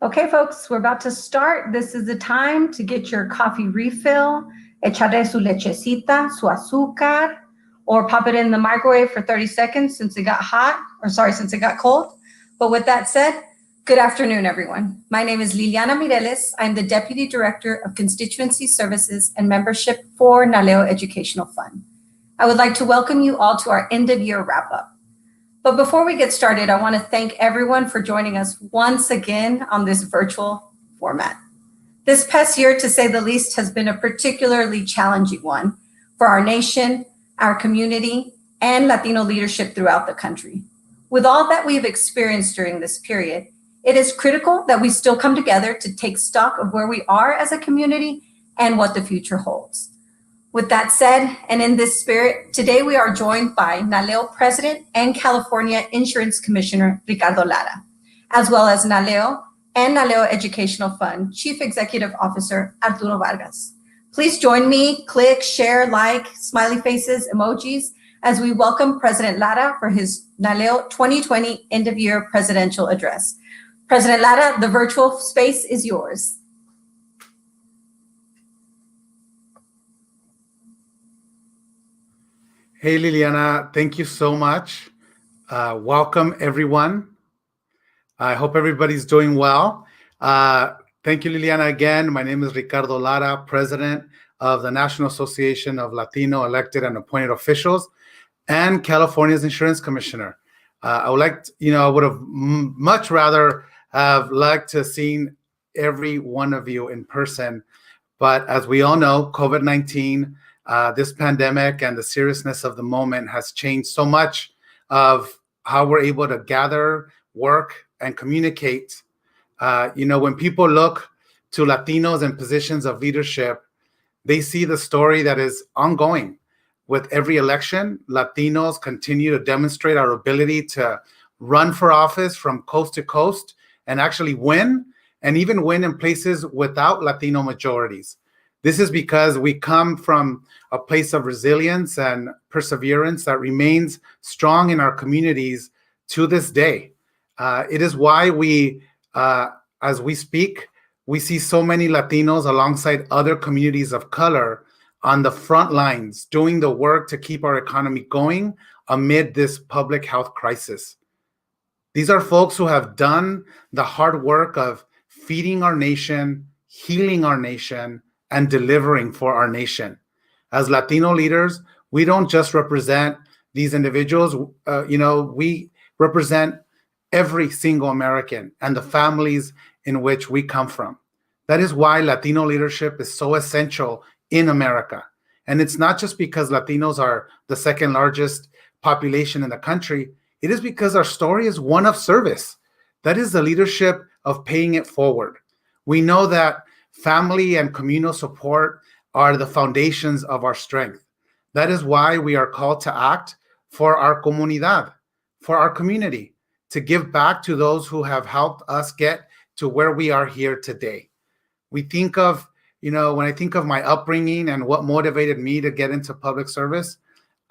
Okay, folks, we're about to start. This is the time to get your coffee refill, echarle su lechecita, su azúcar, or pop it in the microwave for 30 seconds since it got since it got cold. But with that said, good afternoon, everyone. My name is Liliana Mireles. I'm the Deputy Director of Constituency Services and Membership for NALEO Educational Fund. I would like to welcome you all to our end-of-year wrap-up. But before we get started, I want to thank everyone for joining us once again on this virtual format. This past year, to say the least, has been a particularly challenging one for our nation, our community, and Latino leadership throughout the country. With all that we've experienced during this period, it is critical that we still come together to take stock of where we are as a community and what the future holds. With that said, and in this spirit, today we are joined by NALEO President and California Insurance Commissioner Ricardo Lara, as well as NALEO and NALEO Educational Fund Chief Executive Officer Arturo Vargas. Please join me, click, share, like, smiley faces, emojis, as we welcome President Lara for his NALEO 2020 end-of-year presidential address. President Lara, the virtual space is yours. Hey, Liliana, thank you so much. Welcome, everyone. I hope everybody's doing well. Thank you, Liliana, again. My name is Ricardo Lara, President of the National Association of Latino Elected and Appointed Officials and California's Insurance Commissioner. I would have much rather have liked to have seen every one of you in person. But as we all know, COVID-19, this pandemic and the seriousness of the moment has changed so much of how we're able to gather, work, and communicate. When people look to Latinos in positions of leadership, they see the story that is ongoing. With every election, Latinos continue to demonstrate our ability to run for office from coast to coast and actually win, and even win in places without Latino majorities. This is because we come from a place of resilience and perseverance that remains strong in our communities to this day. It is why as we speak, we see so many Latinos alongside other communities of color on the front lines, doing the work to keep our economy going amid this public health crisis. These are folks who have done the hard work of feeding our nation, healing our nation, and delivering for our nation. As Latino leaders, we don't just represent these individuals, we represent every single American and the families in which we come from. That is why Latino leadership is so essential in America. And it's not just because Latinos are the second largest population in the country. It is because our story is one of service. That is the leadership of paying it forward. We know that family and communal support are the foundations of our strength. That is why we are called to act for our comunidad, for our community, to give back to those who have helped us get to where we are here today. We think of, when I think of my upbringing and what motivated me to get into public service,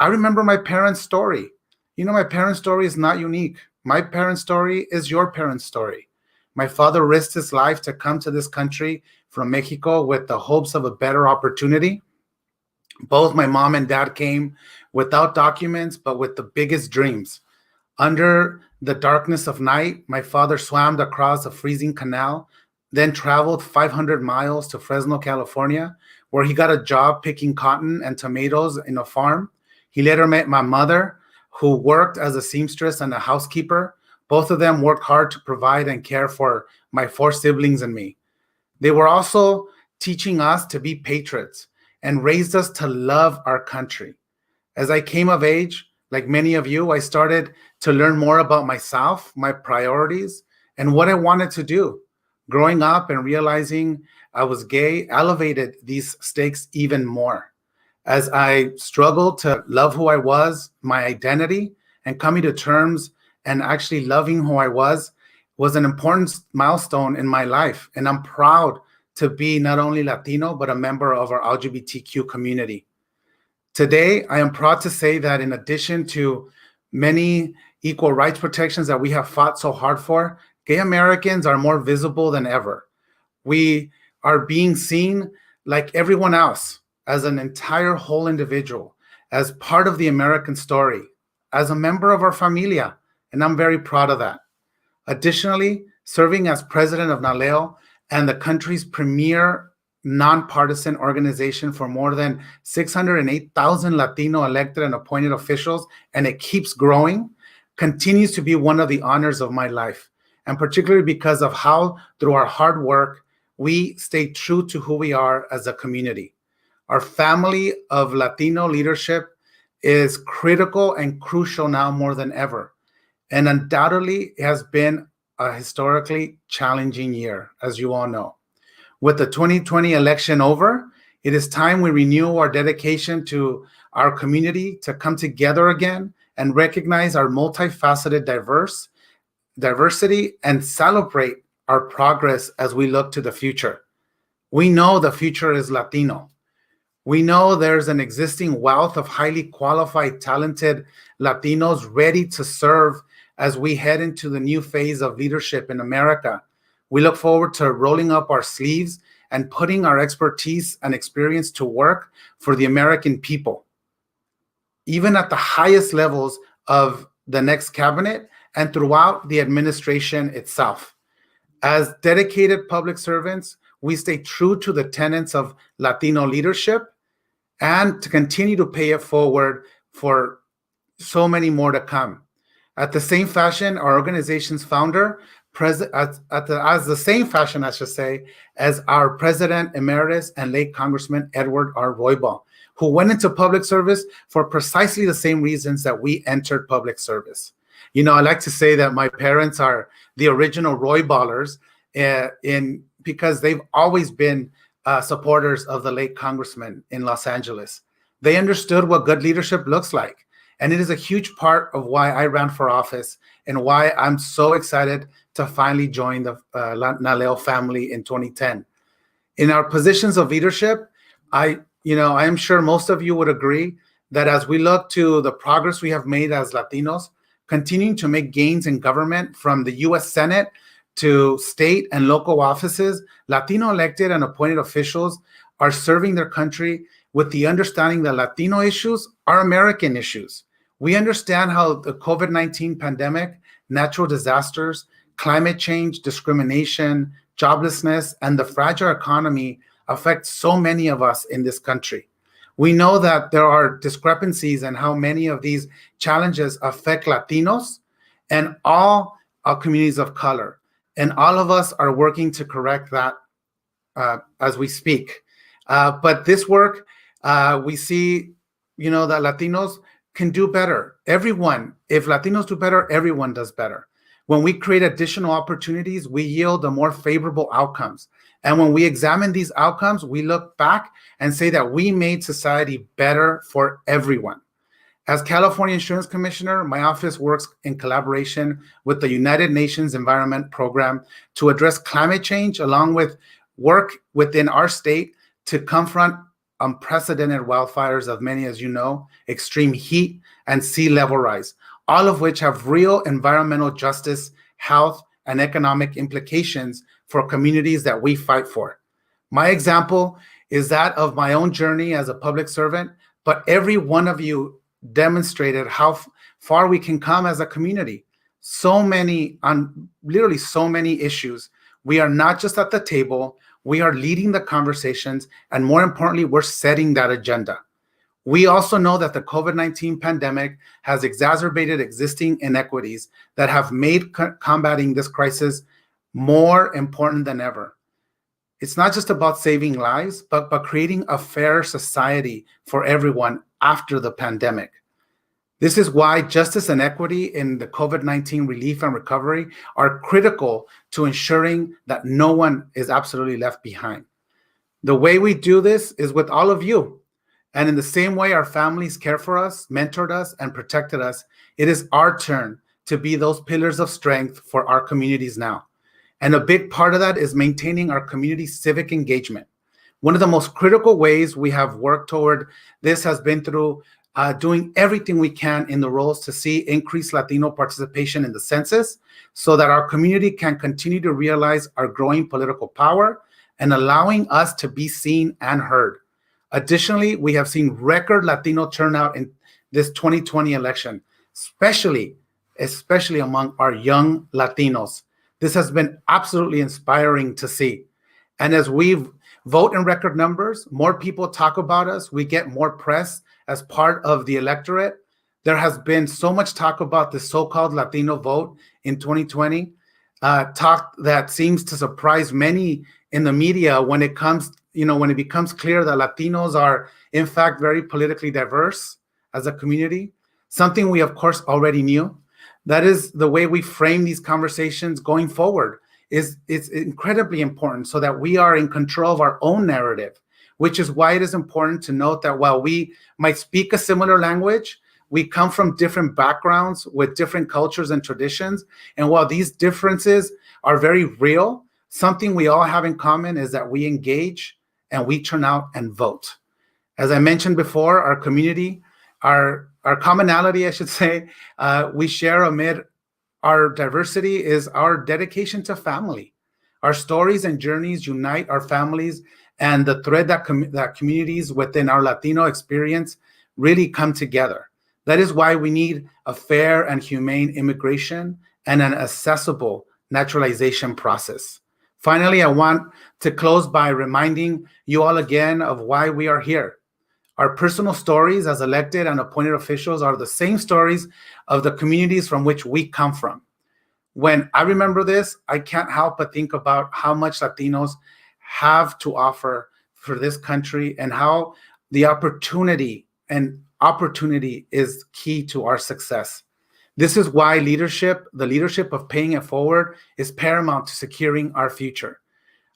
I remember my parents' story. My parents' story is not unique. My parents' story is your parents' story. My father risked his life to come to this country from Mexico with the hopes of a better opportunity. Both my mom and dad came without documents, but with the biggest dreams. Under the darkness of night, my father swam across a freezing canal, then traveled 500 miles to Fresno, California, where he got a job picking cotton and tomatoes in a farm. He later met my mother, who worked as a seamstress and a housekeeper. Both of them worked hard to provide and care for my 4 siblings and me. They were also teaching us to be patriots and raised us to love our country. As I came of age, like many of you, I started to learn more about myself, my priorities, and what I wanted to do. Growing up and realizing I was gay elevated these stakes even more. As I struggled to love who I was, my identity, and coming to terms and actually loving who I was an important milestone in my life. And I'm proud to be not only Latino, but a member of our LGBTQ community. Today, I am proud to say that in addition to many equal rights protections that we have fought so hard for, gay Americans are more visible than ever. We are being seen like everyone else, as an entire whole individual, as part of the American story, as a member of our familia, and I'm very proud of that. Additionally, serving as president of NALEO and the country's premier nonpartisan organization for more than 608,000 Latino elected and appointed officials, and it keeps growing, continues to be one of the honors of my life, and particularly because of how, through our hard work, we stay true to who we are as a community. Our family of Latino leadership is critical and crucial now more than ever. And undoubtedly, it has been a historically challenging year, as you all know. With the 2020 election over, it is time we renew our dedication to our community to come together again and recognize our multifaceted diversity and celebrate our progress as we look to the future. We know the future is Latino. We know there's an existing wealth of highly qualified, talented Latinos ready to serve as we head into the new phase of leadership in America. We look forward to rolling up our sleeves and putting our expertise and experience to work for the American people, even at the highest levels of the next cabinet and throughout the administration itself. As dedicated public servants, we stay true to the tenets of Latino leadership and to continue to pay it forward for so many more to come. At the same fashion, our organization's founder, as the same fashion, I should say, as our president emeritus and late Congressman Edward R. Roybal, who went into public service for precisely the same reasons that we entered public service. You know, I like to say that my parents are the original Royballers because they've always been supporters of the late Congressman in Los Angeles. They understood what good leadership looks like. And it is a huge part of why I ran for office and why I'm so excited to finally join the NALEO family in 2010. In our positions of leadership, I am sure most of you would agree that as we look to the progress we have made as Latinos, continuing to make gains in government from the U.S. Senate to state and local offices, Latino elected and appointed officials are serving their country with the understanding that Latino issues are American issues. We understand how the COVID-19 pandemic, natural disasters, climate change, discrimination, joblessness, and the fragile economy affect so many of us in this country. We know that there are discrepancies in how many of these challenges affect Latinos and all our communities of color. And all of us are working to correct that as we speak. But this work, we see, that Latinos can do better. Everyone, if Latinos do better, everyone does better. When we create additional opportunities, we yield the more favorable outcomes. And when we examine these outcomes, we look back and say that we made society better for everyone. As California Insurance Commissioner, my office works in collaboration with the United Nations Environment Program to address climate change, along with work within our state to confront unprecedented wildfires of many, as you know, extreme heat and sea level rise, all of which have real environmental justice, health, and economic implications for communities that we fight for. My example is that of my own journey as a public servant, but every one of you demonstrated how far we can come as a community. So many, literally so many issues. We are not just at the table, we are leading the conversations, and more importantly, we're setting that agenda. We also know that the COVID-19 pandemic has exacerbated existing inequities that have made combating this crisis more important than ever. It's not just about saving lives, but creating a fair society for everyone after the pandemic. This is why justice and equity in the COVID-19 relief and recovery are critical to ensuring that no one is absolutely left behind. The way we do this is with all of you. And in the same way our families care for us, mentored us, and protected us, it is our turn to be those pillars of strength for our communities now. And a big part of that is maintaining our community civic engagement. One of the most critical ways we have worked toward this has been through doing everything we can in the roles to see increased Latino participation in the census so that our community can continue to realize our growing political power and allowing us to be seen and heard. Additionally, we have seen record Latino turnout in this 2020 election, especially among our young Latinos. This has been absolutely inspiring to see. And as we vote in record numbers, more people talk about us, we get more press as part of the electorate. There has been so much talk about the so-called Latino vote in 2020, talk that seems to surprise many in the media when it comes, when it becomes clear that Latinos are in fact very politically diverse as a community, something we of course already knew. That is the way we frame these conversations going forward. It's incredibly important so that we are in control of our own narrative, which is why it is important to note that while we might speak a similar language, we come from different backgrounds with different cultures and traditions. And while these differences are very real, something we all have in common is that we engage and we turn out and vote. As I mentioned before, our community, our commonality, I should say, we share amid our diversity is our dedication to family. Our stories and journeys unite our families, and the thread that communities within our Latino experience really come together. That is why we need a fair and humane immigration and an accessible naturalization process. Finally, I want to close by reminding you all again of why we are here. Our personal stories as elected and appointed officials are the same stories of the communities from which we come from. When I remember this, I can't help but think about how much Latinos have to offer for this country and how the opportunity is key to our success. This is why the leadership of paying it forward is paramount to securing our future.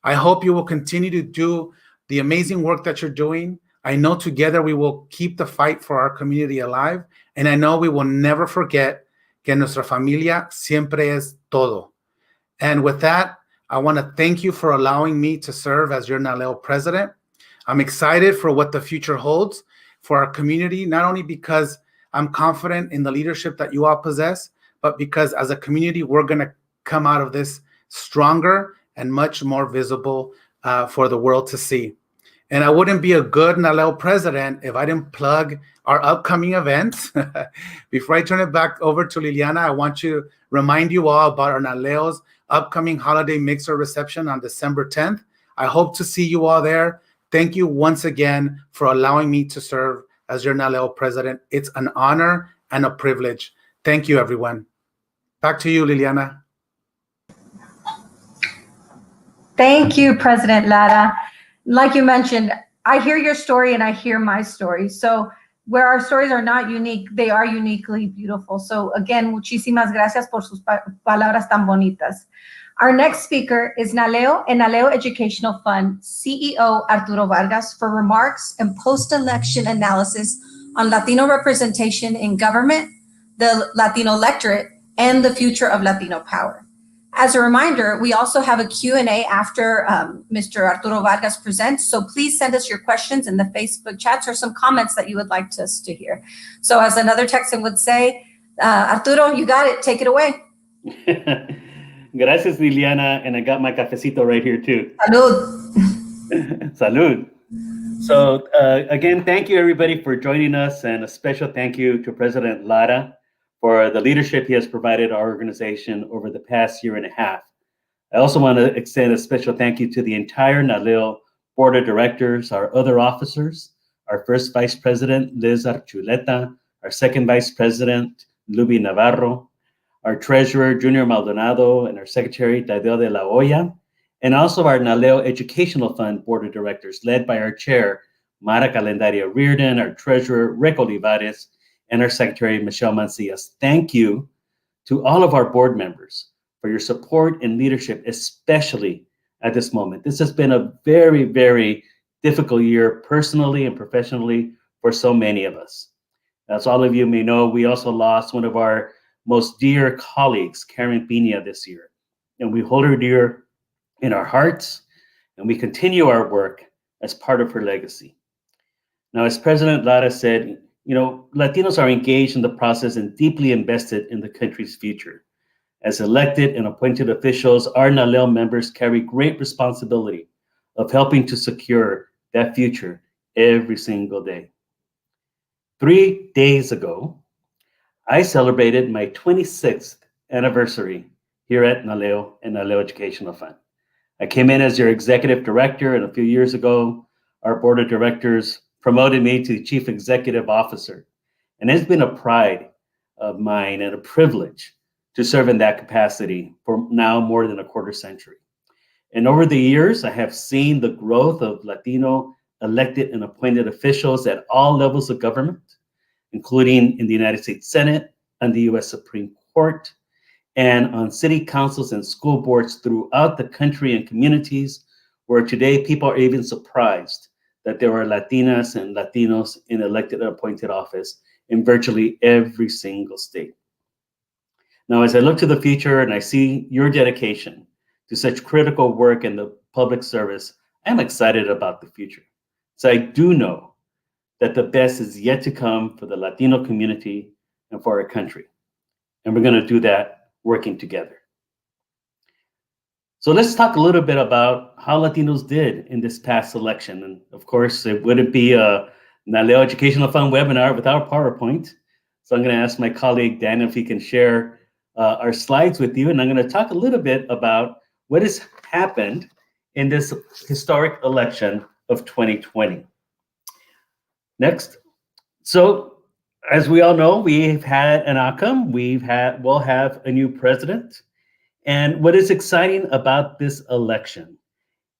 I hope you will continue to do the amazing work that you're doing. I know together we will keep the fight for our community alive, and I know we will never forget que nuestra familia siempre es todo. And with that, I want to thank you for allowing me to serve as your NALEO president. I'm excited for what the future holds for our community, not only because I'm confident in the leadership that you all possess, but because as a community, we're going to come out of this stronger and much more visible for the world to see. And I wouldn't be a good NALEO president if I didn't plug our upcoming events. Before I turn it back over to Liliana, I want to remind you all about our NALEO's upcoming holiday mixer reception on December 10th. I hope to see you all there. Thank you once again for allowing me to serve as your NALEO president. It's an honor and a privilege. Thank you, everyone. Back to you, Liliana. Thank you, President Lara. Like you mentioned, I hear your story and I hear my story. So where our stories are not unique, they are uniquely beautiful. So again, muchísimas gracias por sus palabras tan bonitas. Our next speaker is NALEO and NALEO Educational Fund CEO Arturo Vargas for remarks and post-election analysis on Latino representation in government, the Latino electorate, and the future of Latino power. As a reminder, we also have a Q&A after Mr. Arturo Vargas presents, so please send us your questions in the Facebook chats or some comments that you would like us to hear. So as another Texan would say, Arturo, you got it, take it away. Gracias, Liliana, and I got my cafecito right here too. Salud. Salud. So again, thank you everybody for joining us, and a special thank you to President Lara for the leadership he has provided our organization over the past year and a half. I also want to extend a special thank you to the entire NALEO Board of Directors, our other officers, our first Vice President, Liz Archuleta, our second Vice President, Luby Navarro, our Treasurer, Junior Maldonado, and our Secretary, Tadeo de la Hoya, and also our NALEO Educational Fund Board of Directors, led by our Chair, Mara Calendaria Reardon, our Treasurer, Rick Olivares, and our Secretary, Michelle Mancias. Thank you to all of our board members for your support and leadership, especially at this moment. This has been a very, very difficult year personally and professionally for so many of us. As all of you may know, we also lost one of our most dear colleagues, Karen Pina, this year. And we hold her dear in our hearts, and we continue our work as part of her legacy. Now, as President Lara said, Latinos are engaged in the process and deeply invested in the country's future. As elected and appointed officials, our NALEO members carry great responsibility of helping to secure that future every single day. 3 days ago, I celebrated my 26th anniversary here at NALEO and NALEO Educational Fund. I came in as your executive director, and a few years ago, our board of directors promoted me to chief executive officer. And it's been a pride of mine and a privilege to serve in that capacity for now more than a quarter century. And over the years, I have seen the growth of Latino elected and appointed officials at all levels of government, including in the United States Senate and the US Supreme Court, and on city councils and school boards throughout the country and communities where today people are even surprised that there are Latinas and Latinos in elected and appointed office in virtually every single state. Now, as I look to the future and I see your dedication to such critical work in the public service, I'm excited about the future. So I do know that the best is yet to come for the Latino community and for our country. And we're going to do that working together. So let's talk a little bit about how Latinos did in this past election. And of course, it wouldn't be a NALEO Educational Fund webinar without PowerPoint. So I'm going to ask my colleague, Dan, if he can share our slides with you. And I'm going to talk a little bit about what has happened in this historic election of 2020. Next. So as we all know, we've had an outcome. We'll have a new president. And what is exciting about this election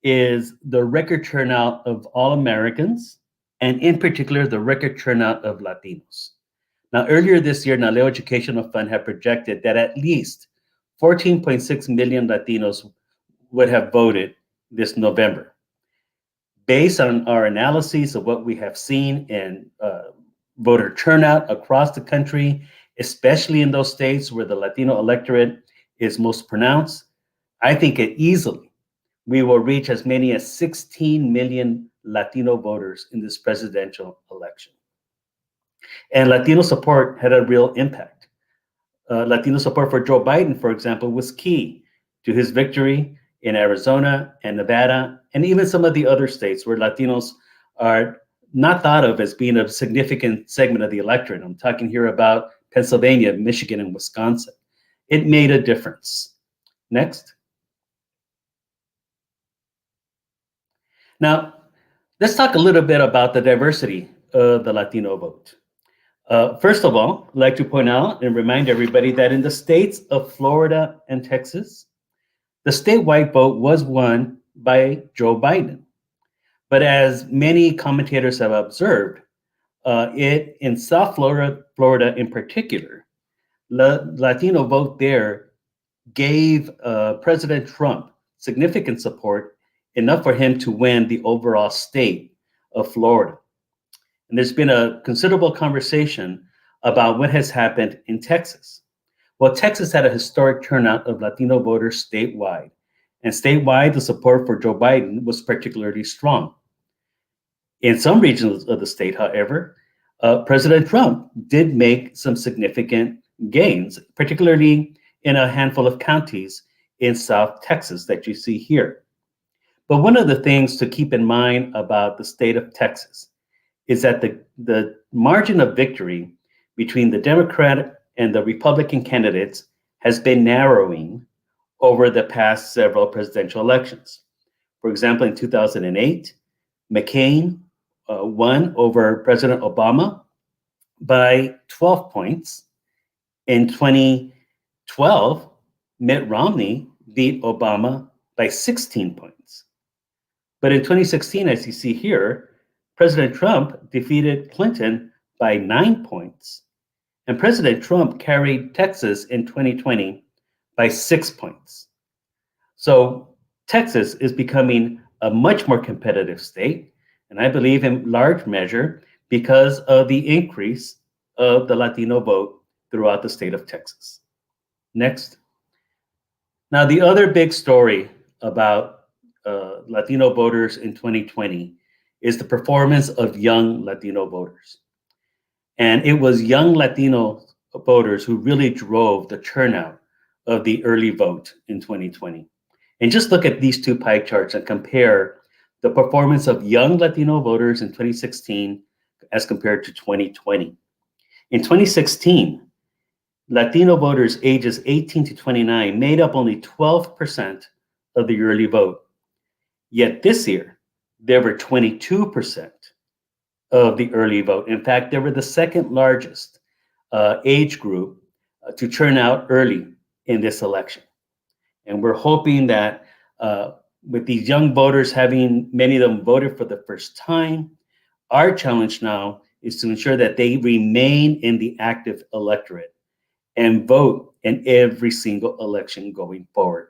is the record turnout of all Americans, and in particular, the record turnout of Latinos. Now, earlier this year, NALEO Educational Fund had projected that at least 14.6 million Latinos would have voted this November. Based on our analyses of what we have seen in voter turnout across the country, especially in those states where the Latino electorate is most pronounced, I think we will reach as many as 16 million Latino voters in this presidential election. And Latino support had a real impact. Latino support for Joe Biden, for example, was key to his victory in Arizona and Nevada, and even some of the other states where Latinos are not thought of as being a significant segment of the electorate. I'm talking here about Pennsylvania, Michigan, and Wisconsin. It made a difference. Next. Now, let's talk a little bit about the diversity of the Latino vote. First of all, I'd like to point out and remind everybody that in the states of Florida and Texas, the statewide vote was won by Joe Biden. But as many commentators have observed, in South Florida in particular, the Latino vote there gave President Trump significant support, enough for him to win the overall state of Florida. And there's been a considerable conversation about what has happened in Texas. Well, Texas had a historic turnout of Latino voters statewide. And statewide, the support for Joe Biden was particularly strong. In some regions of the state, however, President Trump did make some significant gains, particularly in a handful of counties in South Texas that you see here. But one of the things to keep in mind about the state of Texas is that the margin of victory between the Democratic and the Republican candidates has been narrowing over the past several presidential elections. For example, in 2008, McCain won over President Obama by 12 points. In 2012, Mitt Romney beat Obama by 16 points. But in 2016, as you see here, President Trump defeated Clinton by 9 points, and President Trump carried Texas in 2020 by 6 points. So Texas is becoming a much more competitive state, and I believe in large measure because of the increase of the Latino vote throughout the state of Texas. Next. Now, the other big story about Latino voters in 2020 is the performance of young Latino voters. And it was young Latino voters who really drove the turnout of the early vote in 2020. And just look at these two pie charts and compare the performance of young Latino voters in 2016 as compared to 2020. In 2016, Latino voters ages 18 to 29 made up only 12% of the early vote. Yet this year, they were 22% of the early vote. In fact, they were the second largest age group to turn out early in this election. And we're hoping that with these young voters, having many of them voted for the first time, our challenge now is to ensure that they remain in the active electorate and vote in every single election going forward,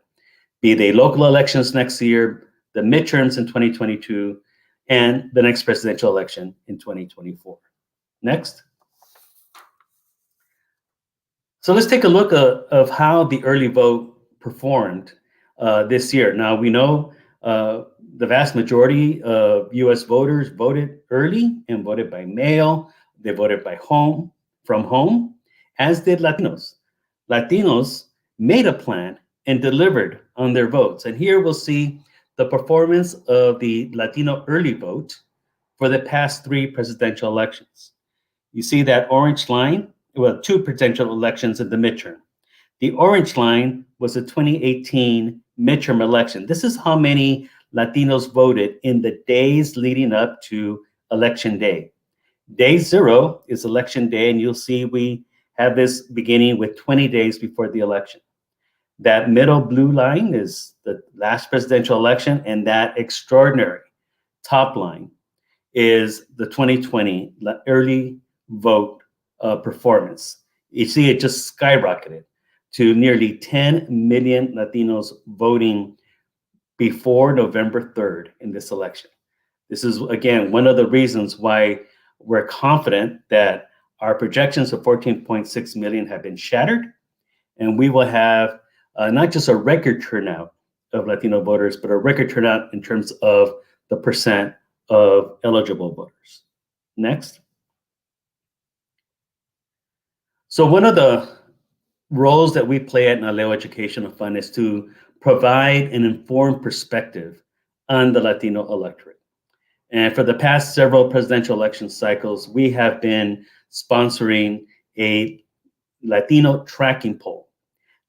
be they local elections next year, the midterms in 2022, and the next presidential election in 2024. Next. So let's take a look of how the early vote performed this year. Now, we know the vast majority of US voters voted early and voted by mail. They voted from home, as did Latinos. Latinos made a plan and delivered on their votes. And here we'll see the performance of the Latino early vote for the past 3 presidential elections. You see that orange line, well, 2 presidential elections in the midterm. The orange line was the 2018 midterm election. This is how many Latinos voted in the days leading up to Election Day. Day 0 is Election Day, and you'll see we have this beginning with 20 days before the election. That middle blue line is the last presidential election, and that extraordinary top line is the 2020 early vote performance. You see it just skyrocketed to nearly 10 million Latinos voting before November 3rd in this election. This is, again, one of the reasons why we're confident that our projections of 14.6 million have been shattered, and we will have not just a record turnout of Latino voters, but a record turnout in terms of the percent of eligible voters. Next. So one of the roles that we play at NALEO Educational Fund is to provide an informed perspective on the Latino electorate. And for the past several presidential election cycles, we have been sponsoring a Latino tracking poll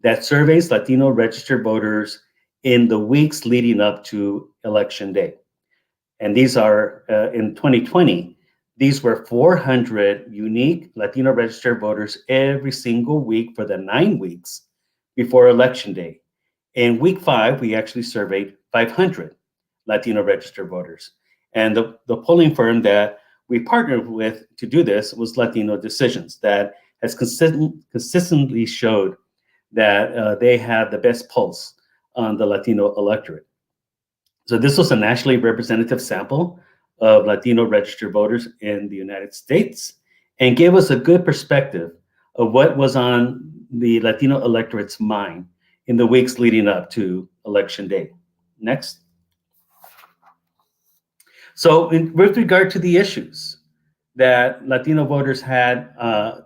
that surveys Latino registered voters in the weeks leading up to Election Day. And these are, in 2020, these were 400 unique Latino registered voters every single week for the 9 weeks before Election Day. In week 5, we actually surveyed 500 Latino registered voters. And the polling firm that we partnered with to do this was Latino Decisions, that has consistently showed that they have the best pulse on the Latino electorate. So this was a nationally representative sample of Latino registered voters in the United States and gave us a good perspective of what was on the Latino electorate's mind in the weeks leading up to Election Day. Next. So with regard to the issues that Latino voters had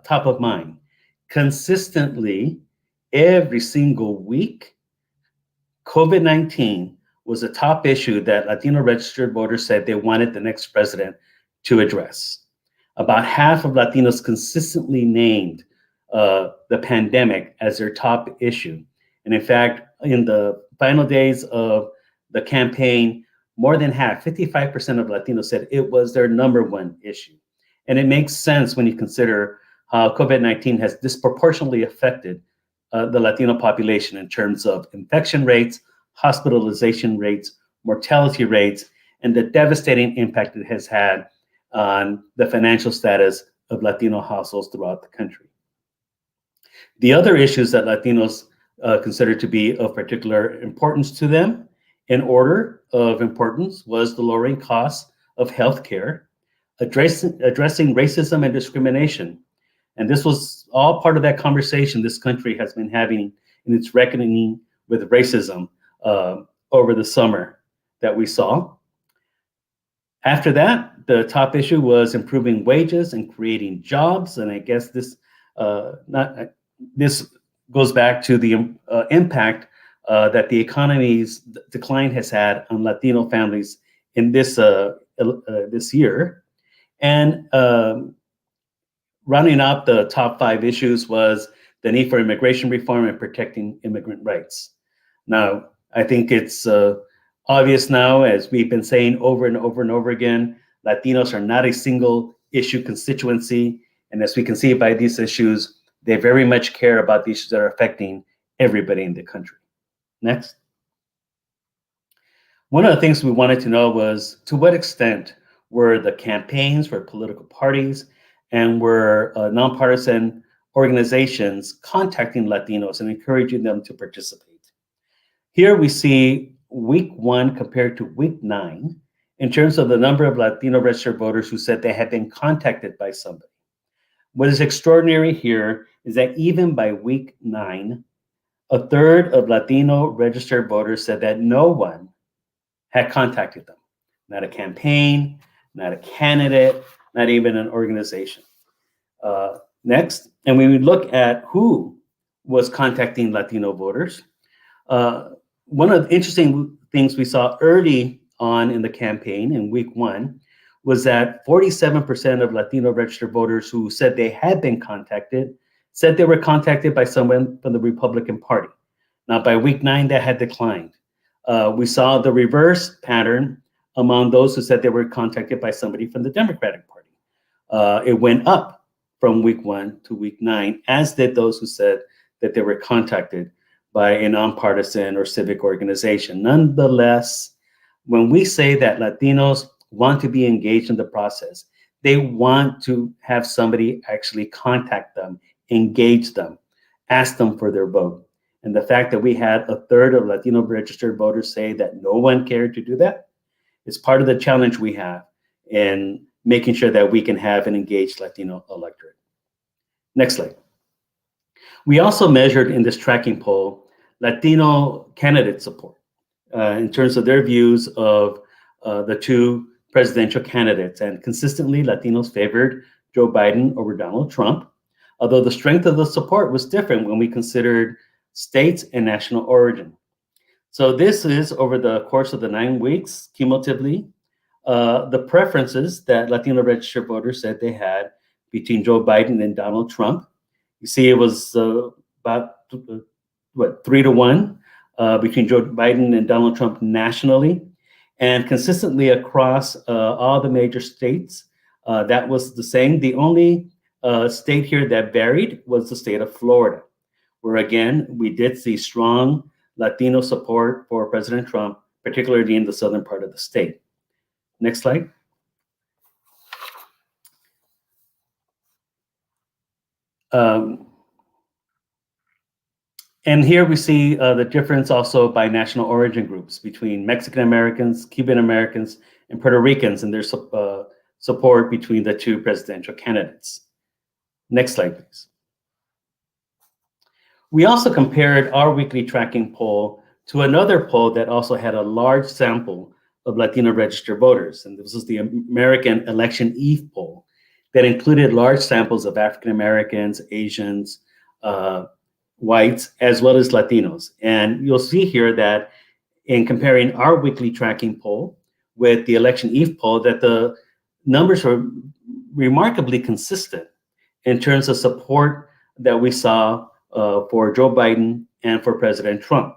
top of mind, consistently every single week, COVID-19 was a top issue that Latino registered voters said they wanted the next president to address. About half of Latinos consistently named the pandemic as their top issue. And in fact, in the final days of the campaign, more than half, 55% of Latinos said it was their #1 issue. And it makes sense when you consider how COVID-19 has disproportionately affected the Latino population in terms of infection rates, hospitalization rates, mortality rates, and the devastating impact it has had on the financial status of Latino households throughout the country. The other issues that Latinos considered to be of particular importance to them, in order of importance, was the lowering costs of healthcare, addressing racism and discrimination. And this was all part of that conversation this country has been having in its reckoning with racism over the summer that we saw. After that, the top issue was improving wages and creating jobs. And I guess this this goes back to the impact that the economy's decline has had on Latino families in this this year. And rounding up the top 5 issues was the need for immigration reform and protecting immigrant rights. Now, I think it's obvious now, as we've been saying over and over and over again, Latinos are not a single issue constituency. And as we can see by these issues, they very much care about the issues that are affecting everybody in the country. Next. One of the things we wanted to know was, to what extent were the campaigns for political parties and were nonpartisan organizations contacting Latinos and encouraging them to participate? Here we see week 1 compared to week 9 in terms of the number of Latino registered voters who said they had been contacted by somebody. What is extraordinary here is that even by week 9, a third of Latino registered voters said that no one had contacted them. Not a campaign, not a candidate, not even an organization. Next, and when we look at who was contacting Latino voters, one of the interesting things we saw early on in the campaign in week 1 was that 47% of Latino registered voters who said they had been contacted said they were contacted by someone from the Republican Party. Now, by week 9, that had declined. We saw the reverse pattern among those who said they were contacted by somebody from the Democratic Party. It went up from week 1 to week 9, as did those who said that they were contacted by a nonpartisan or civic organization. Nonetheless, when we say that Latinos want to be engaged in the process, they want to have somebody actually contact them, engage them, ask them for their vote. And the fact that we had a third of Latino registered voters say that no one cared to do that is part of the challenge we have in making sure that we can have an engaged Latino electorate. Next slide. We also measured in this tracking poll Latino candidate support in terms of their views of the 2 presidential candidates. And consistently, Latinos favored Joe Biden over Donald Trump, although the strength of the support was different when we considered states and national origin. So this is over the course of the 9 weeks, cumulatively, the preferences that Latino registered voters said they had between Joe Biden and Donald Trump. You see it was about 3-to-1 between Joe Biden and Donald Trump nationally. And consistently across all the major states, that was the same. The only state here that varied was the state of Florida, where again, we did see strong Latino support for President Trump, particularly in the southern part of the state. Next slide. And here we see the difference also by national origin groups between Mexican Americans, Cuban Americans, and Puerto Ricans and their support between the 2 presidential candidates. Next slide, please. We also compared our weekly tracking poll to another poll that also had a large sample of Latino registered voters. And this was the American Election Eve poll that included large samples of African Americans, Asians, whites, as well as Latinos. And you'll see here that in comparing our weekly tracking poll with the Election Eve poll, that the numbers were remarkably consistent in terms of support that we saw for Joe Biden and for President Trump.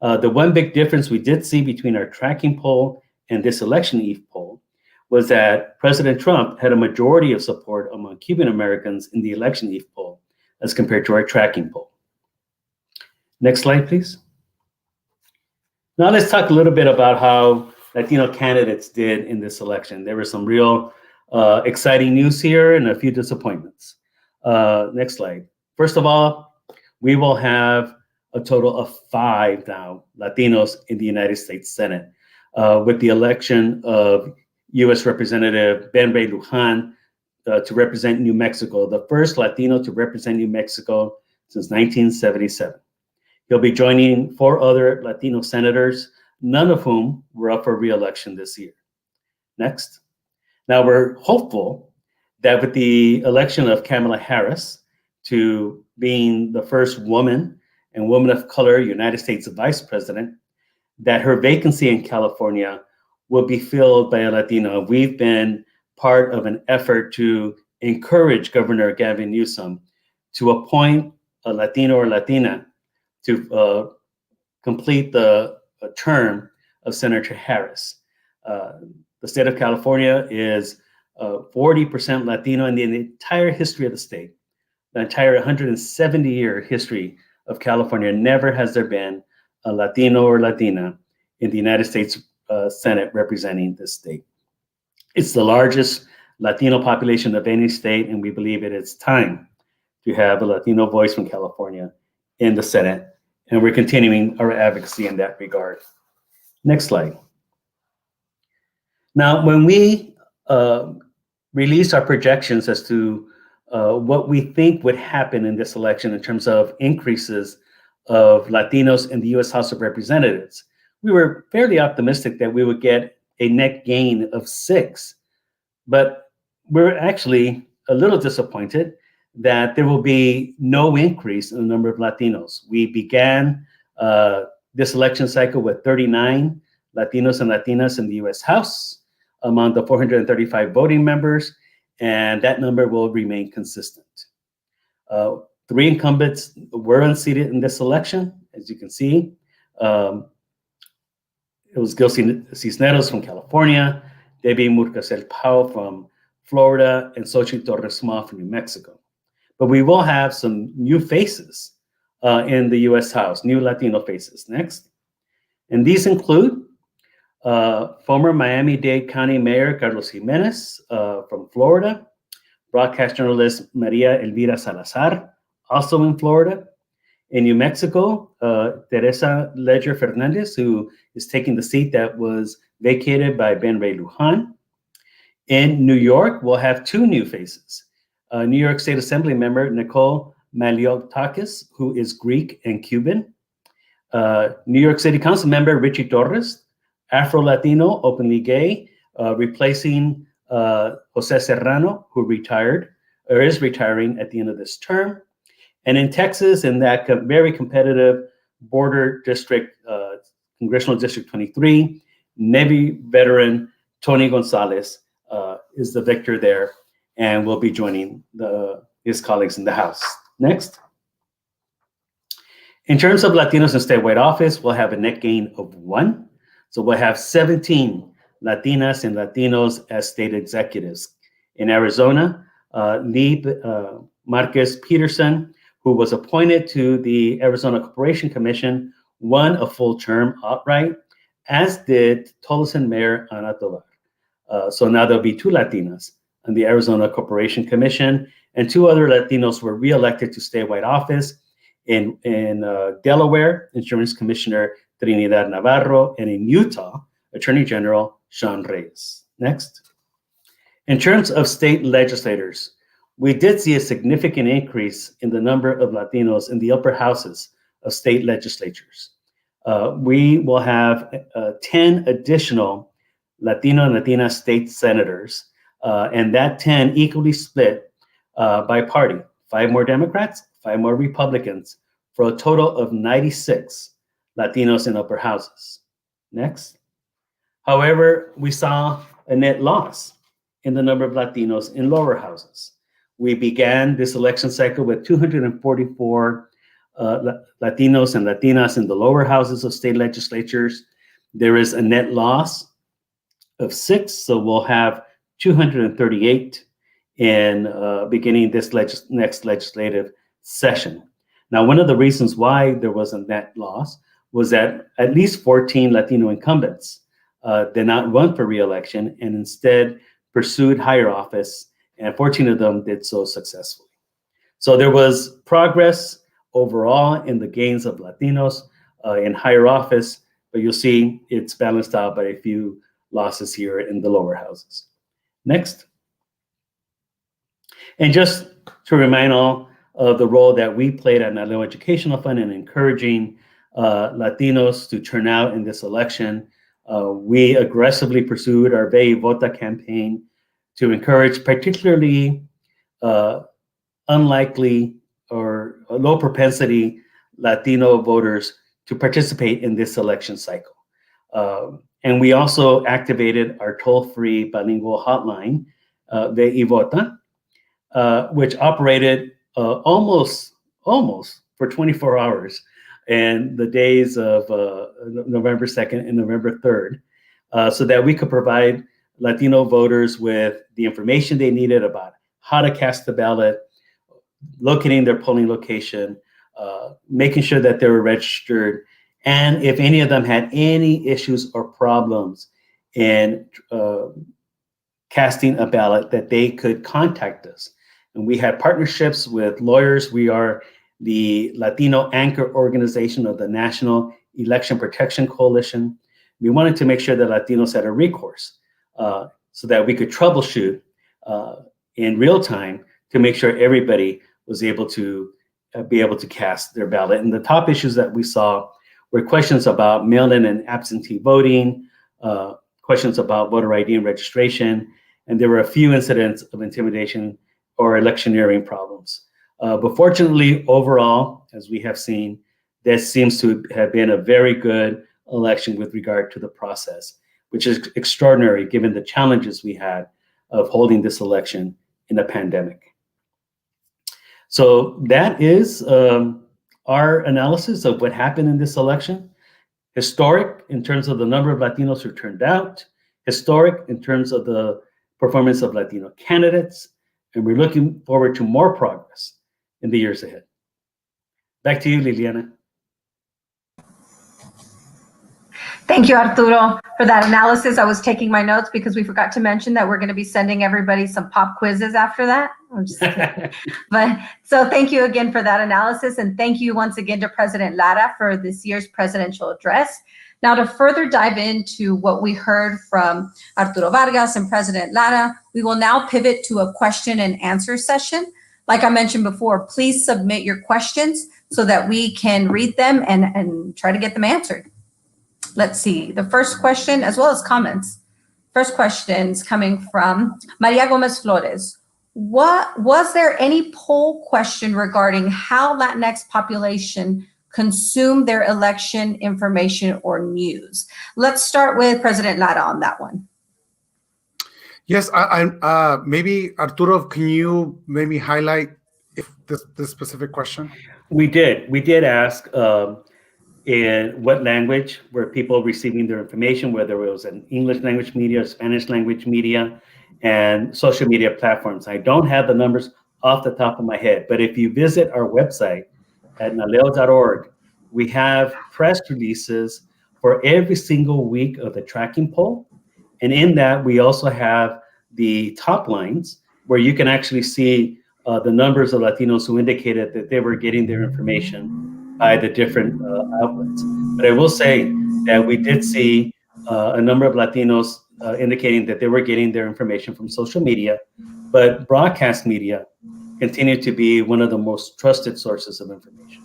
The one big difference we did see between our tracking poll and this Election Eve poll was that President Trump had a majority of support among Cuban Americans in the Election Eve poll as compared to our tracking poll. Next slide, please. Now let's talk a little bit about how Latino candidates did in this election. There was some real exciting news here and a few disappointments. Next slide. First of all, we will have a total of 5 now Latinos in the United States Senate with the election of U.S. Representative Ben Ray Luján to represent New Mexico, the first Latino to represent New Mexico since 1977. He'll be joining 4 other Latino senators, none of whom were up for re-election this year. Next. Now, we're hopeful that with the election of Kamala Harris to being the first woman and woman of color United States vice president, that her vacancy in California will be filled by a Latino. We've been part of an effort to encourage Governor Gavin Newsom to appoint a Latino or Latina to complete the term of Senator Harris. The state of California is 40% Latino in the entire history of the state. The entire 170-year history of California, never has there been a Latino or Latina in the United States Senate representing this state. It's the largest Latino population of any state, and we believe it is time to have a Latino voice from California in the Senate, and we're continuing our advocacy in that regard. Next slide. Now, when we released our projections as to what we think would happen in this election in terms of increases of Latinos in the U.S. House of Representatives, we were fairly optimistic that we would get a net gain of 6. But we're actually a little disappointed that there will be no increase in the number of Latinos. We began this election cycle with 39 Latinos and Latinas in the U.S. House among the 435 voting members, and that number will remain consistent. 3 incumbents were unseated in this election, as you can see. It was Gil Cisneros from California, Debbie Murkacel-Powell from Florida, and Xochitl Torres-Small from New Mexico. But we will have some new faces in the U.S. House, new Latino faces. Next. And these include former Miami-Dade County Mayor Carlos Jimenez from Florida, broadcast journalist Maria Elvira Salazar, also in Florida. In New Mexico, Teresa Ledger Fernandez, who is taking the seat that was vacated by Ben Ray Lujan. In New York, we'll have 2 new faces. New York State Assembly member Nicole Maliotakis, who is Greek and Cuban. New York City Council member Richie Torres, Afro-Latino, openly gay, replacing Jose Serrano, who retired or is retiring at the end of this term. And in Texas, in that very competitive border district, Congressional District 23, Navy veteran Tony Gonzalez is the victor there and will be joining his colleagues in the House. Next. In terms of Latinos in statewide office, we'll have a net gain of 1. So we'll have 17 Latinas and Latinos as state executives. In Arizona, Lee Marquez Peterson, who was appointed to the Arizona Corporation Commission, won a full term outright, as did Tolleson Mayor Ana Tovar. So now there'll be 2 Latinas on the Arizona Corporation Commission, and 2 other Latinos were reelected to statewide office in Delaware, Insurance Commissioner Trinidad Navarro, and in Utah, Attorney General Sean Reyes. Next. In terms of state legislators, we did see a significant increase in the number of Latinos in the upper houses of state legislatures. We will have 10 additional Latino and Latina state senators, and that 10 equally split by party. 5 more Democrats, 5 more Republicans, for a total of 96 Latinos in upper houses. Next. However, we saw a net loss in the number of Latinos in lower houses. We began this election cycle with 244 Latinos and Latinas in the lower houses of state legislatures. There is a net loss of 6, so we'll have 238 in beginning this next legislative session. Now, one of the reasons why there was a net loss was that at least 14 Latino incumbents did not run for re-election and instead pursued higher office, and 14 of them did so successfully. So there was progress overall in the gains of Latinos in higher office, but you'll see it's balanced out by a few losses here in the lower houses. Next. And just to remind all of the role that we played at NALEO Educational Fund in encouraging Latinos to turn out in this election, we aggressively pursued our Ve y Vota campaign, to encourage particularly unlikely or low propensity Latino voters to participate in this election cycle. And we also activated our toll-free bilingual hotline, Ve y Vota, which operated almost for 24 hours in the days of November 2nd and November 3rd, so that we could provide Latino voters with the information they needed about how to cast the ballot, locating their polling location, making sure that they were registered, and if any of them had any issues or problems in casting a ballot, that they could contact us. And we had partnerships with lawyers. We are the Latino anchor organization of the National Election Protection Coalition. We wanted to make sure that Latinos had a recourse so that we could troubleshoot in real time to make sure everybody was able to be able to cast their ballot. And the top issues that we saw were questions about mail-in and absentee voting, questions about voter ID and registration, and there were a few incidents of intimidation or electioneering problems. But fortunately, overall, as we have seen, this seems to have been a very good election with regard to the process, which is extraordinary given the challenges we had of holding this election in a pandemic. So that is our analysis of what happened in this election. Historic in terms of the number of Latinos who turned out, historic in terms of the performance of Latino candidates, and we're looking forward to more progress in the years ahead. Back to you, Liliana. Thank you, Arturo, for that analysis. I was taking my notes because we forgot to mention that we're going to be sending everybody some pop quizzes after that. I'm just kidding. But so thank you again for that analysis. And thank you once again to President Lara for this year's presidential address. Now, to further dive into what we heard from Arturo Vargas and President Lara, we will now pivot to a question and answer session. Like I mentioned before, please submit your questions so that we can read them and try to get them answered. Let's see, the first question, as well as comments. First question is coming from Maria Gomez Flores. Was there any poll question regarding how Latinx population consume their election information or news? Let's start with President Lara on that one. Yes, I maybe Arturo, can you maybe highlight if this specific question? We did ask in what language were people receiving their information, whether it was an English language media, Spanish language media, and social media platforms. I don't have the numbers off the top of my head, but if you visit our website at NALEO.org, we have press releases for every single week of the tracking poll. And in that, we also have the top lines where you can actually see the numbers of Latinos who indicated that they were getting their information by the different outlets. But I will say that we did see a number of Latinos indicating that they were getting their information from social media, but broadcast media continued to be one of the most trusted sources of information.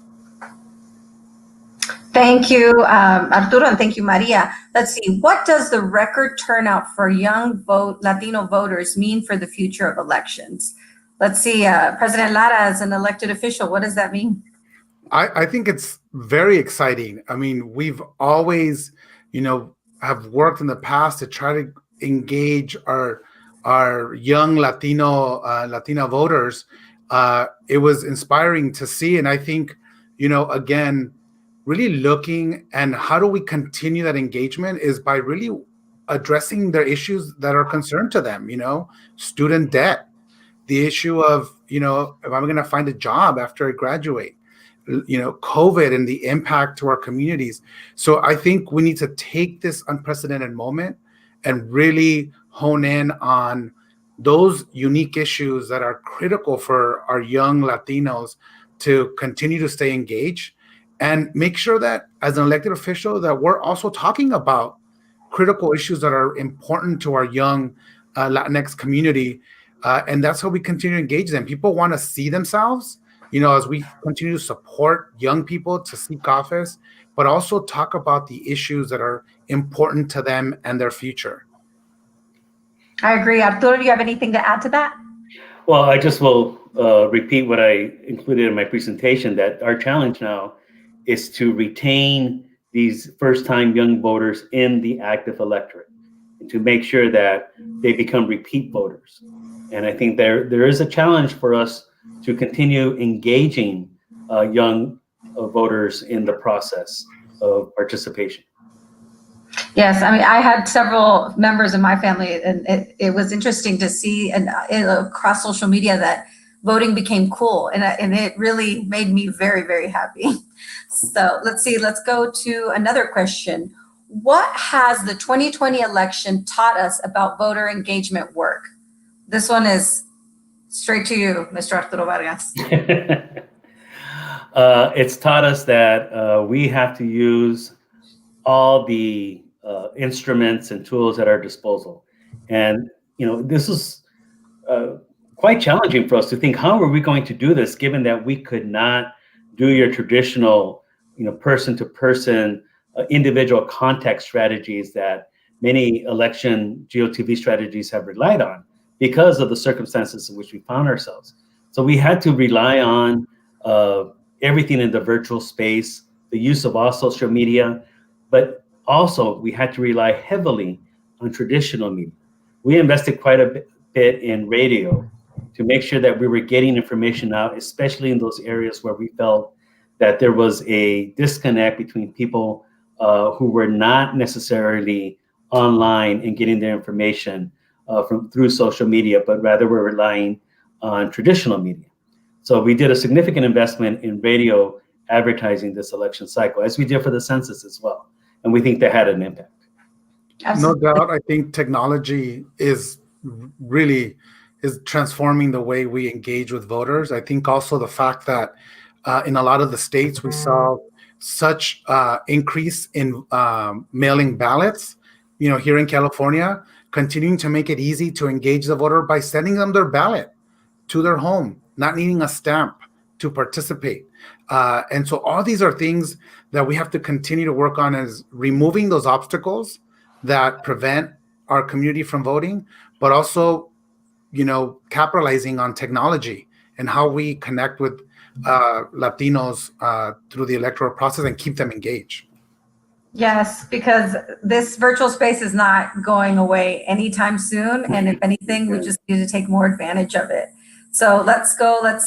Thank you, Arturo, and thank you, Maria. Let's see, what does the record turnout for young Latino voters mean for the future of elections? Let's see, President Lara, as an elected official, what does that mean? I think it's very exciting. I mean, we've always, have worked in the past to try to engage our young Latina voters. It was inspiring to see, and I think, again, really looking and how do we continue that engagement is by really addressing their issues that are concerned to them, student debt, the issue of, if I'm going to find a job after I graduate, COVID and the impact to our communities. So I think we need to take this unprecedented moment and really hone in on those unique issues that are critical for our young Latinos to continue to stay engaged and make sure that as an elected official that we're also talking about critical issues that are important to our young Latinx community. And that's how we continue to engage them. People want to see themselves, as we continue to support young people to seek office, but also talk about the issues that are important to them and their future. I agree. Arturo, do you have anything to add to that? Well, I just will repeat what I included in my presentation, that our challenge now is to retain these first-time young voters in the active electorate and to make sure that they become repeat voters. And I think there is a challenge for us to continue engaging young voters in the process of participation. Yes, I mean, I had several members of my family, and it was interesting to see across social media that voting became cool, and it really made me very, very happy. So let's go to another question. What has the 2020 election taught us about voter engagement work? This one is straight to you, Mr. Arturo Vargas. It's taught us that we have to use all the instruments and tools at our disposal. And, this is quite challenging for us to think, how are we going to do this, given that we could not do your traditional, person-to-person, individual contact strategies that many election GOTV strategies have relied on because of the circumstances in which we found ourselves. So we had to rely on everything in the virtual space, the use of all social media, but also we had to rely heavily on traditional media. We invested quite a bit in radio to make sure that we were getting information out, especially in those areas where we felt that there was a disconnect between people who were not necessarily online and getting their information through social media, but rather were relying on traditional media. So we did a significant investment in radio advertising this election cycle, as we did for the census as well. And we think that had an impact. Absolutely. No doubt. I think technology is transforming the way we engage with voters. I think also the fact that in a lot of the states, we saw such increase in mailing ballots, here in California, continuing to make it easy to engage the voter by sending them their ballot to their home, not needing a stamp to participate. And so all these are things that we have to continue to work on, is removing those obstacles that prevent our community from voting, but also, capitalizing on technology and how we connect with Latinos through the electoral process and keep them engaged. Yes, because this virtual space is not going away anytime soon. And if anything, we just need to take more advantage of it. So let's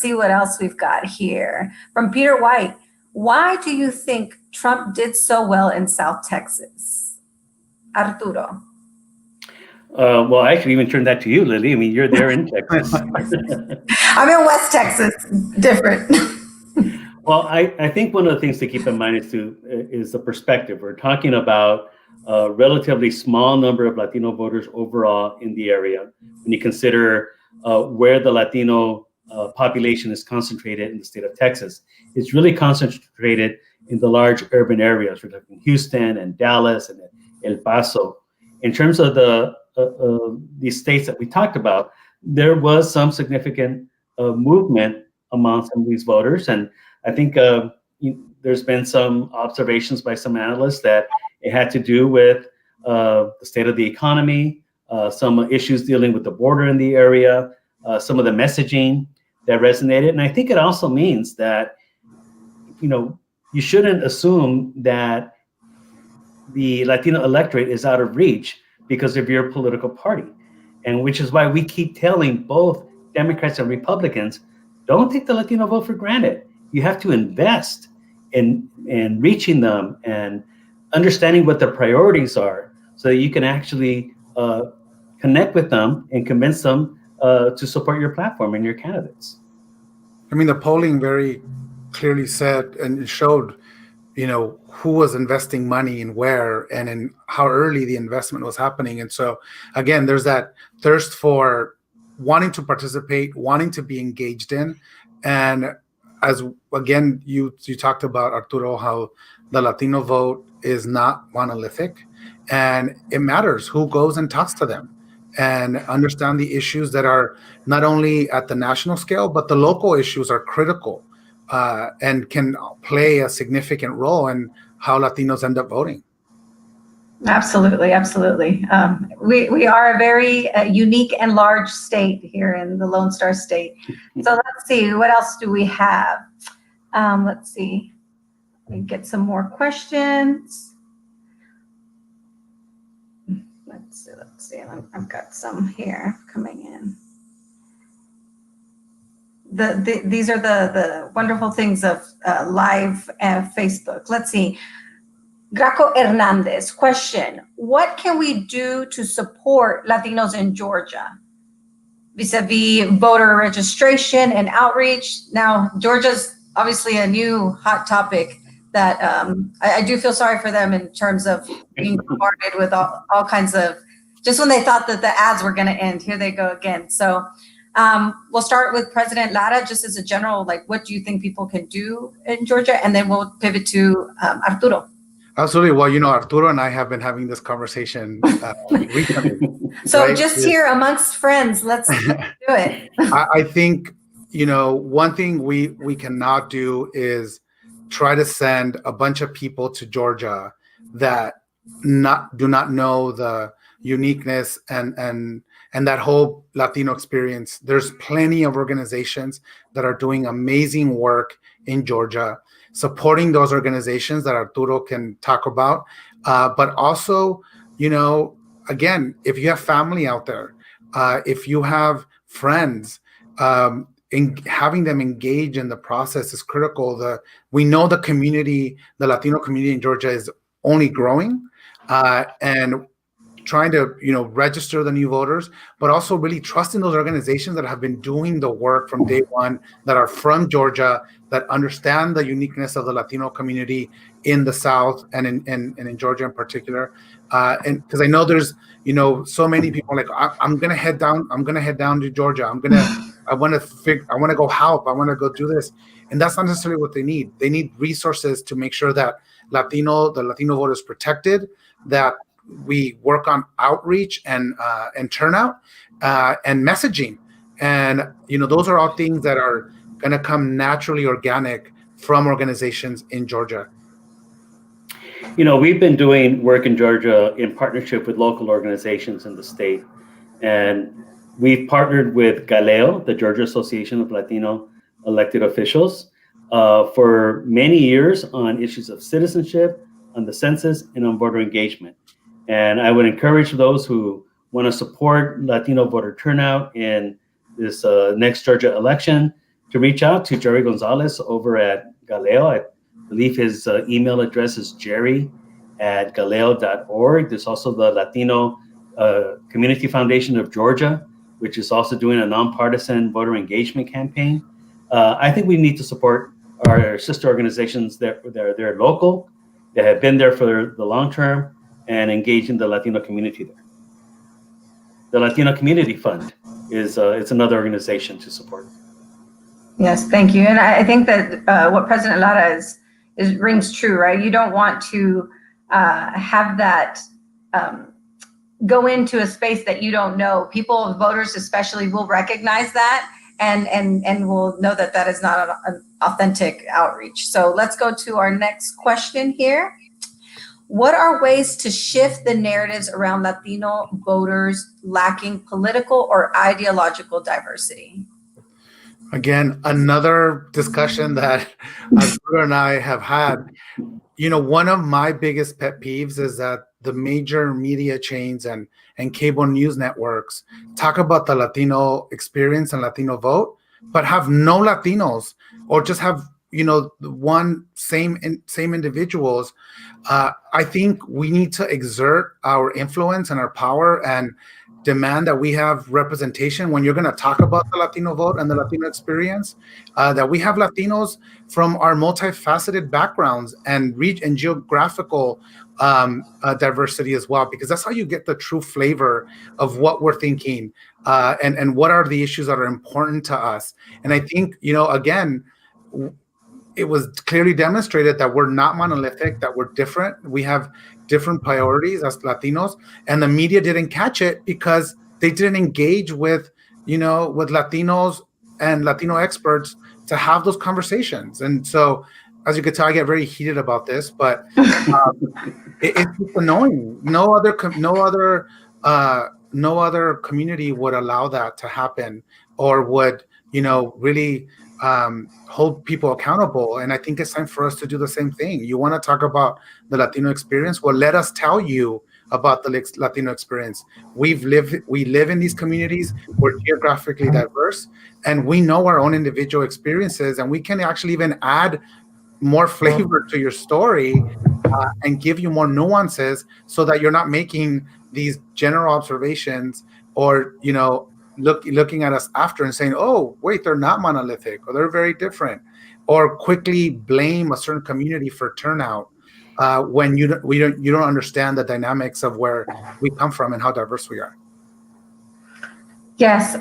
see what else we've got here. From Peter White, why do you think Trump did so well in South Texas? Arturo. Well, I should even turn that to you, Lily. I mean, you're there in Texas. I'm in West Texas, different. Well, I think one of the things to keep in mind is the perspective. We're talking about a relatively small number of Latino voters overall in the area. When you consider where the Latino population is concentrated in the state of Texas, it's really concentrated in the large urban areas. We're talking Houston and Dallas and El Paso. In terms of these states that we talked about, there was some significant movement among some of these voters. And I think there's been some observations by some analysts that it had to do with the state of the economy, some issues dealing with the border in the area, some of the messaging that resonated. And I think it also means that, you shouldn't assume that the Latino electorate is out of reach because of your political party. And which is why we keep telling both Democrats and Republicans, don't take the Latino vote for granted. You have to invest in reaching them and understanding what their priorities are so that you can actually connect with them and convince them to support your platform and your candidates. I mean, the polling very clearly said and showed, who was investing money and where and in how early the investment was happening. And so, again, there's that thirst for wanting to participate, wanting to be engaged in. And as, again, you talked about, Arturo, how the Latino vote is not monolithic. And it matters who goes and talks to them and understand the issues that are not only at the national scale, but the local issues are critical and can play a significant role in how Latinos end up voting. Absolutely, absolutely. We are a very unique and large state here in the Lone Star State. So let's see, what else do we have? Let's see, let me get some more questions. Let's see. I've got some here coming in. These are the wonderful things of live Facebook. Let's see. Graco Hernandez, question: what can we do to support Latinos in Georgia vis-a-vis voter registration and outreach? Now, Georgia's obviously a new hot topic that I do feel sorry for them in terms of being bombarded with all kinds of, just when they thought that the ads were going to end, here they go again. So we'll start with President Lara, just as a general, like, what do you think people can do in Georgia? And then we'll pivot to Arturo. Absolutely. Well, Arturo and I have been having this conversation recently. So right? Just here amongst friends, let's do it. I think, one thing we cannot do is try to send a bunch of people to Georgia that do not know the uniqueness and that whole Latino experience. There's plenty of organizations that are doing amazing work in Georgia, supporting those organizations that Arturo can talk about. But also, again, if you have family out there, if you have friends, having them engage in the process is critical. We know the Latino community in Georgia is only growing, and trying to register the new voters, but also really trusting those organizations that have been doing the work from day one, that are from Georgia, that understand the uniqueness of the Latino community in the South and in Georgia in particular. And because I know there's so many people like, I'm gonna head down to Georgia. I want to go help. I want to go do this, and that's not necessarily what they need. They need resources to make sure that the Latino vote is protected, that we work on outreach and turnout and messaging, and those are all things that are going to come naturally organic from organizations in Georgia. We've been doing work in Georgia in partnership with local organizations in the state, and we've partnered with NALEO, the Georgia Association of Latino Elected Officials, for many years on issues of citizenship, on the census, and on voter engagement. And I would encourage those who want to support Latino voter turnout in this next Georgia election to reach out to Jerry Gonzalez over at NALEO. I believe his email address is jerry@galeo.org. There's also the Latino Community Foundation of Georgia, which is also doing a nonpartisan voter engagement campaign. I think we need to support our sister organizations that they're local, that have been there for the long term, and engage in the Latino community there. The Latino Community Fund is it's another organization to support. Yes, thank you. And I think that what President Lara rings true, right? You don't want to have that go into a space that you don't know. People, voters especially, will recognize that and will know that that is not an authentic outreach. So let's go to our next question here. What are ways to shift the narratives around Latino voters lacking political or ideological diversity? Again, another discussion that Arturo and I have had. One of my biggest pet peeves is that the major media chains and cable news networks talk about the Latino experience and Latino vote, but have no Latinos, or just have one same individuals. I think we need to exert our influence and our power and demand that we have representation when you're going to talk about the Latino vote and the Latino experience, that we have Latinos from our multifaceted backgrounds and geographical diversity as well, because that's how you get the true flavor of what we're thinking and what are the issues that are important to us. And I think, again, it was clearly demonstrated that we're not monolithic, that we're different. We have different priorities as Latinos, and the media didn't catch it because they didn't engage with Latinos and Latino experts to have those conversations. And so as you can tell, I get very heated about this, but it's just annoying. No other community would allow that to happen, or would, really hold people accountable. And I think it's time for us to do the same thing. You want to talk about the Latino experience? Well, let us tell you about the Latino experience. We live in these communities. We're geographically diverse, and we know our own individual experiences, and we can actually even add more flavor to your story and give you more nuances, so that you're not making these general observations, or looking at us after and saying, oh wait, they're not monolithic, or they're very different, or quickly blame a certain community for turnout when you don't understand the dynamics of where we come from and how diverse we are. Yes.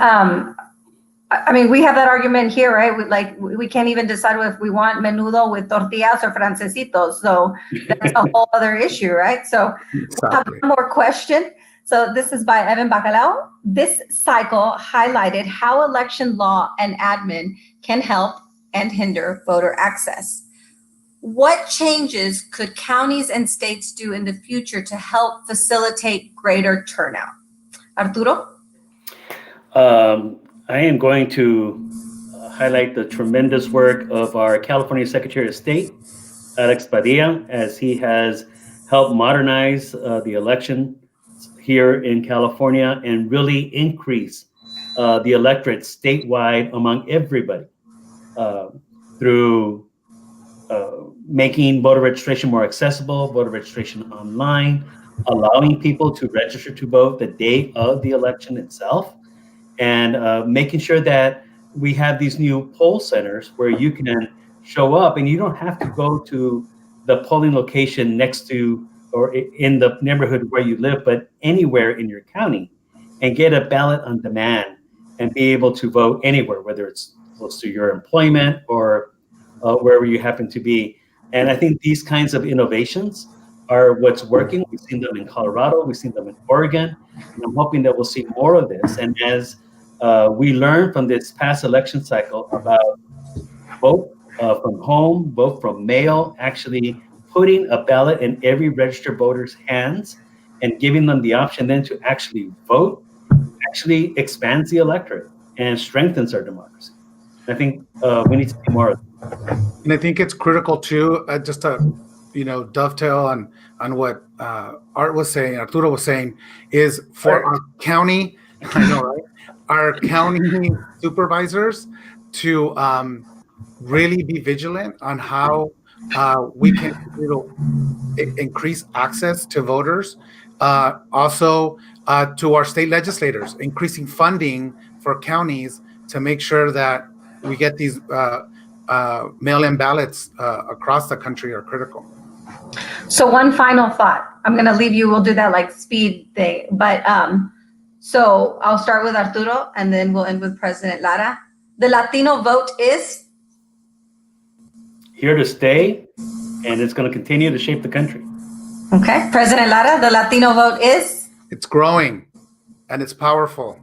I mean, we have that argument here, right? We can't even decide if we want menudo with tortillas or francesitos. So that's a whole other issue, right? So we'll have one more question. So this is by Evan Bacalao. This cycle highlighted how election law and admin can help and hinder voter access. What changes could counties and states do in the future to help facilitate greater turnout? Arturo? I am going to highlight the tremendous work of our California Secretary of State, Alex Padilla, as he has helped modernize the election here in California and really increase the electorate statewide among everybody through making voter registration more accessible, voter registration online, allowing people to register to vote the day of the election itself, and making sure that we have these new poll centers where you can show up and you don't have to go to the polling location next to or in the neighborhood where you live, but anywhere in your county, and get a ballot on demand and be able to vote anywhere, whether it's close to your employment or wherever you happen to be. And I think these kinds of innovations are what's working. We've seen them in Colorado, we've seen them in Oregon, and I'm hoping that we'll see more of this. And as we learn from this past election cycle about vote from home, vote from mail, actually putting a ballot in every registered voter's hands and giving them the option then to actually vote, actually expands the electorate and strengthens our democracy. I think we need to see more of that. And I think it's critical too, just to dovetail on what Arturo was saying, is for our county, I know, right? Our county supervisors to really be vigilant on how we can increase access to voters. Also, to our state legislators, increasing funding for counties to make sure that we get these mail-in ballots across the country are critical. So one final thought. I'm going to leave you. We'll do that like speed thing. But so I'll start with Arturo, and then we'll end with President Lara. The Latino vote is? Here to stay, and it's going to continue to shape the country. Okay. President Lara, the Latino vote is? It's growing, and it's powerful.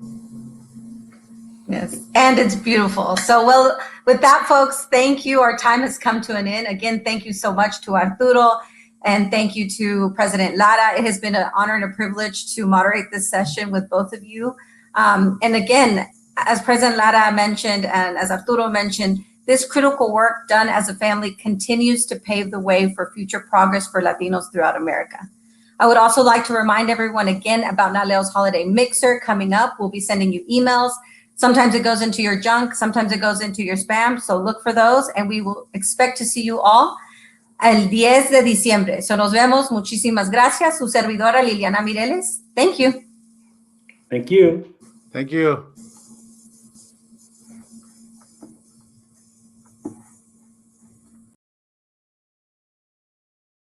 Yes, and it's beautiful. So, well, with that, folks, thank you. Our time has come to an end. Again, thank you so much to Arturo, and thank you to President Lara. It has been an honor and a privilege to moderate this session with both of you. And again, as President Lara mentioned, and as Arturo mentioned, this critical work done as a family continues to pave the way for future progress for Latinos throughout America. I would also like to remind everyone again about NALEO's Holiday Mixer coming up. We'll be sending you emails. Sometimes it goes into your junk, sometimes it goes into your spam. So look for those, and we will expect to see you all el 10 de diciembre. So nos vemos. Muchísimas gracias. Su servidora Liliana Mireles. Thank you. Thank you. Thank you.